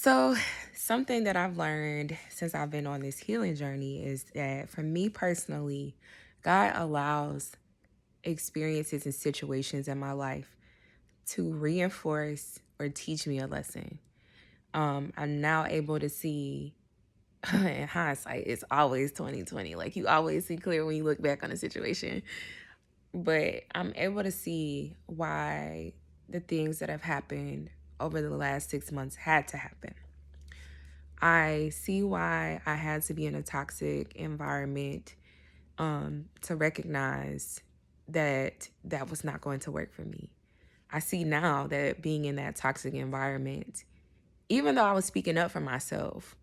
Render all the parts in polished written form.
So, something that I've learned since I've been on this healing journey is that for me personally, God allows experiences and situations in my life to reinforce or teach me a lesson. I'm now able to see in hindsight, it's always 2020. Like you always see clear when you look back on a situation. But I'm able to see why the things that have happened over the last 6 months had to happen. I see why I had to be in a toxic environment to recognize that that was not going to work for me. I see now that being in that toxic environment, even though I was speaking up for myself,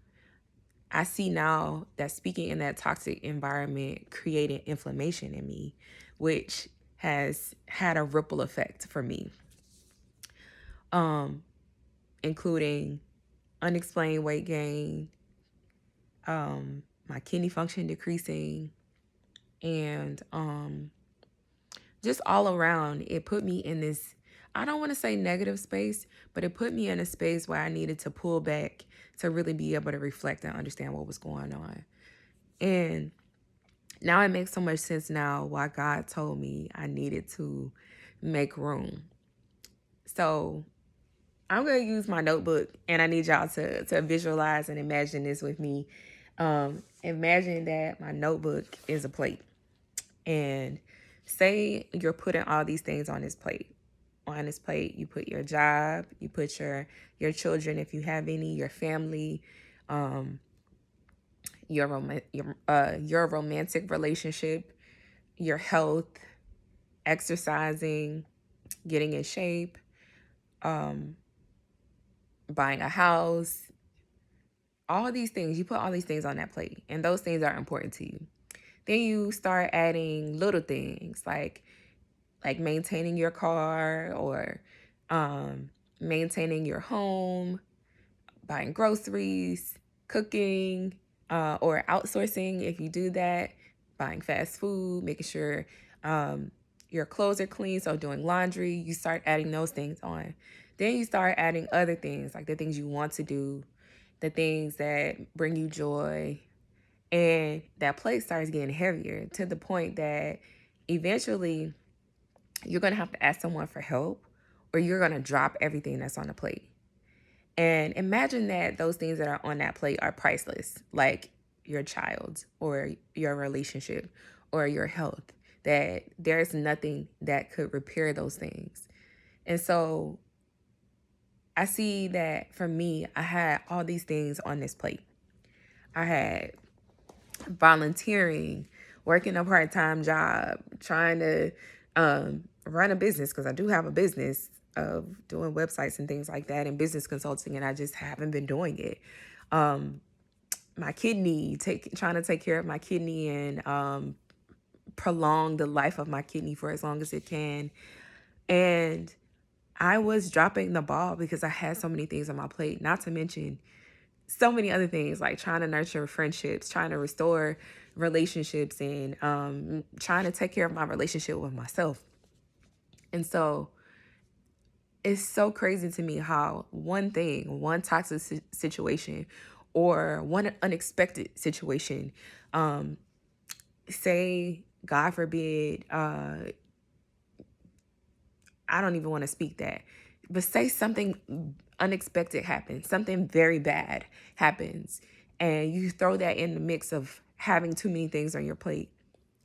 I see now that speaking in that toxic environment created inflammation in me, which has had a ripple effect for me, um, including unexplained weight gain, my kidney function decreasing, and just all around it put me in this, I don't want to say negative space, but it put me in a space where I needed to pull back to really be able to reflect and understand what was going on. And now it makes so much sense now why God told me I needed to make room. So I'm going to use my notebook, and I need y'all to visualize and imagine this with me. Imagine that my notebook is a plate, and say you're putting all these things on this plate. On this plate, you put your job, you put your children, if you have any, your family, um, your romantic relationship, your health, exercising, getting in shape, um, buying a house, all of these things. You put all these things on that plate, and those things are important to you. Then you start adding little things like maintaining your car, or maintaining your home, buying groceries, cooking, or outsourcing if you do that, buying fast food, making sure your clothes are clean, so doing laundry. You start adding those things on. Then you start adding other things, like the things you want to do, the things that bring you joy. And that plate starts getting heavier to the point that eventually you're going to have to ask someone for help, or you're going to drop everything that's on the plate. And imagine that those things that are on that plate are priceless, like your child or your relationship or your health, that there's nothing that could repair those things. And so I see that for me, I had all these things on this plate. I had volunteering, working a part-time job, trying to run a business, because I do have a business of doing websites and things like that and business consulting, and I just haven't been doing it. My kidney, trying to take care of my kidney and prolong the life of my kidney for as long as it can. And I was dropping the ball because I had so many things on my plate, not to mention so many other things, like trying to nurture friendships, trying to restore relationships, and trying to take care of my relationship with myself. And so it's so crazy to me how one toxic situation, or one unexpected situation, um, say, God forbid, I don't even want to speak that, but say something unexpected happens, something very bad happens, and you throw that in the mix of having too many things on your plate,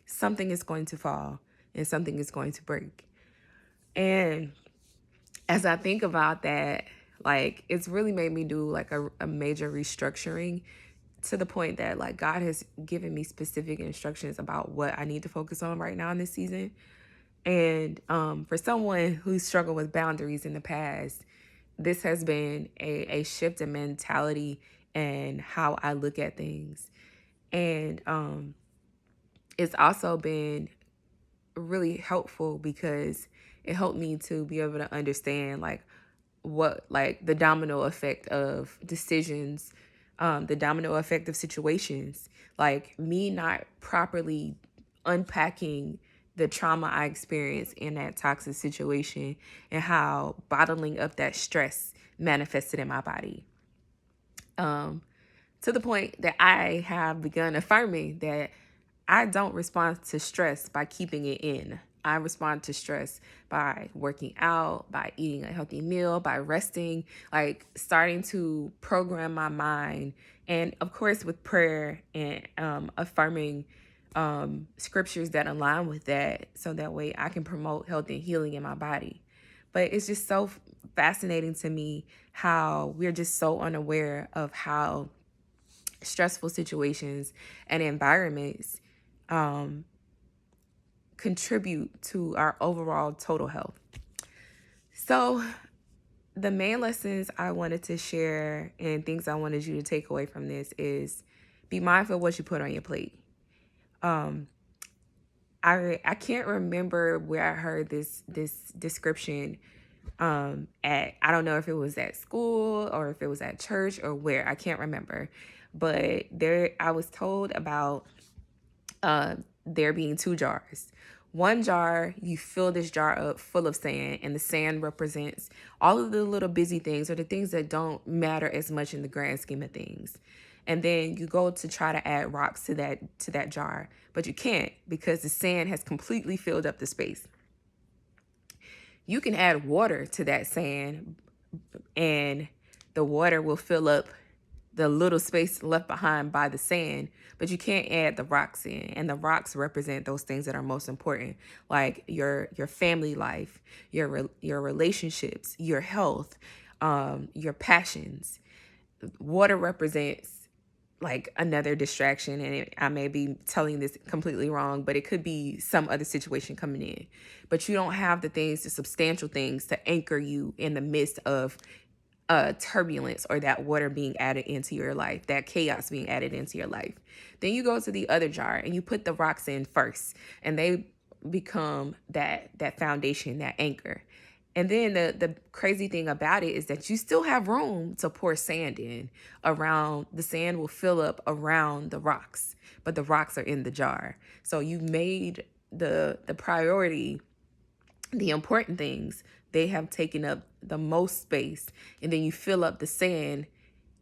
something is going to fall and something is going to break. And as I think about that, like, it's really made me do like a major restructuring, to the point that like God has given me specific instructions about what I need to focus on right now in this season. And for someone who's struggled with boundaries in the past, this has been a shift in mentality and how I look at things. And it's also been really helpful because it helped me to be able to understand like the domino effect of decisions, the domino effect of situations, like me not properly unpacking the trauma I experienced in that toxic situation, and how bottling up that stress manifested in my body. To the point that I have begun affirming that I don't respond to stress by keeping it in. I respond to stress by working out, by eating a healthy meal, by resting, like starting to program my mind. And of course, with prayer and affirming scriptures that align with that, so that way I can promote health and healing in my body. But it's just so fascinating to me how we're just so unaware of how stressful situations and environments contribute to our overall total health. So, the main lessons I wanted to share and things I wanted you to take away from this is be mindful of what you put on your plate. I can't remember where I heard this description at, I don't know if it was at school or if it was at church or where, I can't remember, but there I was told about there being two jars. One jar, you fill this jar up full of sand, and the sand represents all of the little busy things or the things that don't matter as much in the grand scheme of things. And then you go to try to add rocks to that jar, but you can't because the sand has completely filled up the space. You can add water to that sand, and the water will fill up the little space left behind by the sand, but you can't add the rocks in. And the rocks represent those things that are most important, like your family life, your relationships, your health, your passions. Water represents like another distraction, and I may be telling this completely wrong, but it could be some other situation coming in. But you don't have the things, the substantial things to anchor you in the midst of turbulence or that water being added into your life, that chaos being added into your life. Then you go to the other jar and you put the rocks in first, and they become that foundation, that anchor. And then the crazy thing about it is that you still have room to pour sand in around. The sand will fill up around the rocks, but the rocks are in the jar. So you made the priority, the important things, they have taken up the most space, and then you fill up the sand,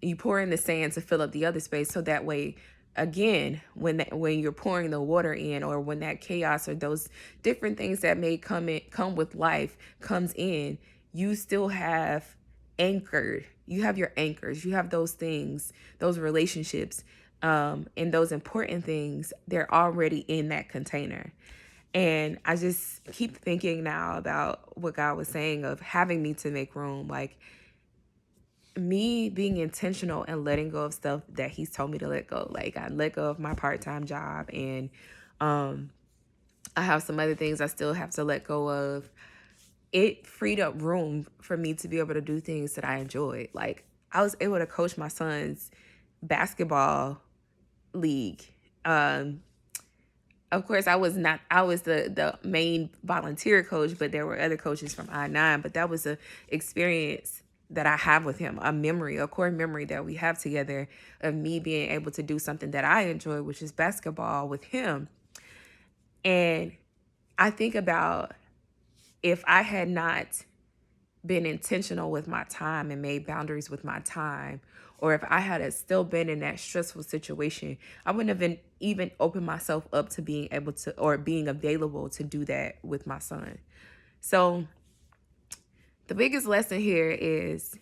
you pour in the sand to fill up the other space, so that way again when you're pouring the water in, or when that chaos or those different things that may come with life comes in, you still have you have your anchors, you have those things, those relationships, and those important things, they're already in that container. And I just keep thinking now about what God was saying of having me to make room, like me being intentional and letting go of stuff that he's told me to let go. Like I let go of my part-time job, and I have some other things I still have to let go of. It freed up room for me to be able to do things that I enjoyed. Like I was able to coach my son's basketball league. Of course, I was the main volunteer coach, but there were other coaches from I-9. But that was a experience that I have with him, a core memory that we have together of me being able to do something that I enjoy, which is basketball with him. And I think about if I had not been intentional with my time and made boundaries with my time, or if I had still been in that stressful situation, I wouldn't have been even opened myself up to being able to, or being available to do that with my son. So the biggest lesson here is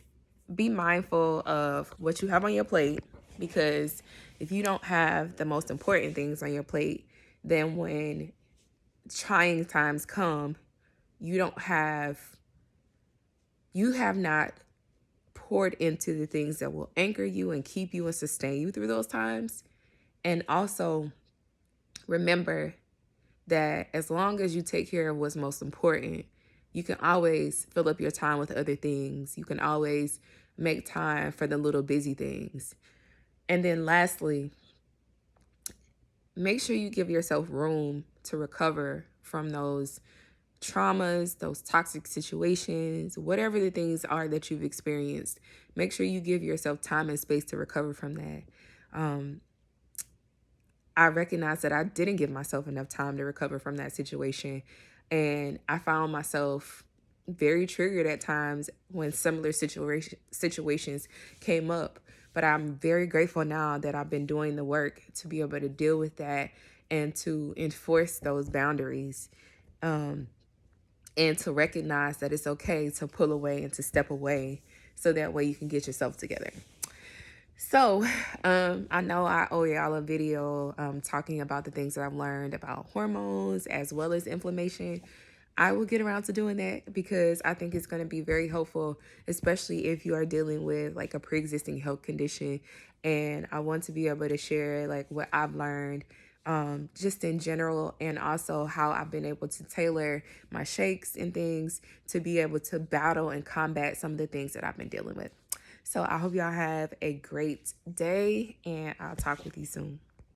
be mindful of what you have on your plate, because if you don't have the most important things on your plate, then when trying times come, you have not poured into the things that will anchor you and keep you and sustain you through those times. And also remember that as long as you take care of what's most important, you can always fill up your time with other things. You can always make time for the little busy things. And then lastly, make sure you give yourself room to recover from those traumas, those toxic situations, whatever the things are that you've experienced. Make sure you give yourself time and space to recover from that. I recognize that I didn't give myself enough time to recover from that situation. And I found myself very triggered at times when similar situations came up. But I'm very grateful now that I've been doing the work to be able to deal with that and to enforce those boundaries, um, and to recognize that it's okay to pull away and to step away so that way you can get yourself together. So, I know I owe y'all a video talking about the things that I've learned about hormones as well as inflammation. I will get around to doing that because I think it's going to be very helpful, especially if you are dealing with like a pre-existing health condition. And I want to be able to share like what I've learned just in general, and also how I've been able to tailor my shakes and things to be able to battle and combat some of the things that I've been dealing with. So I hope y'all have a great day, and I'll talk with you soon.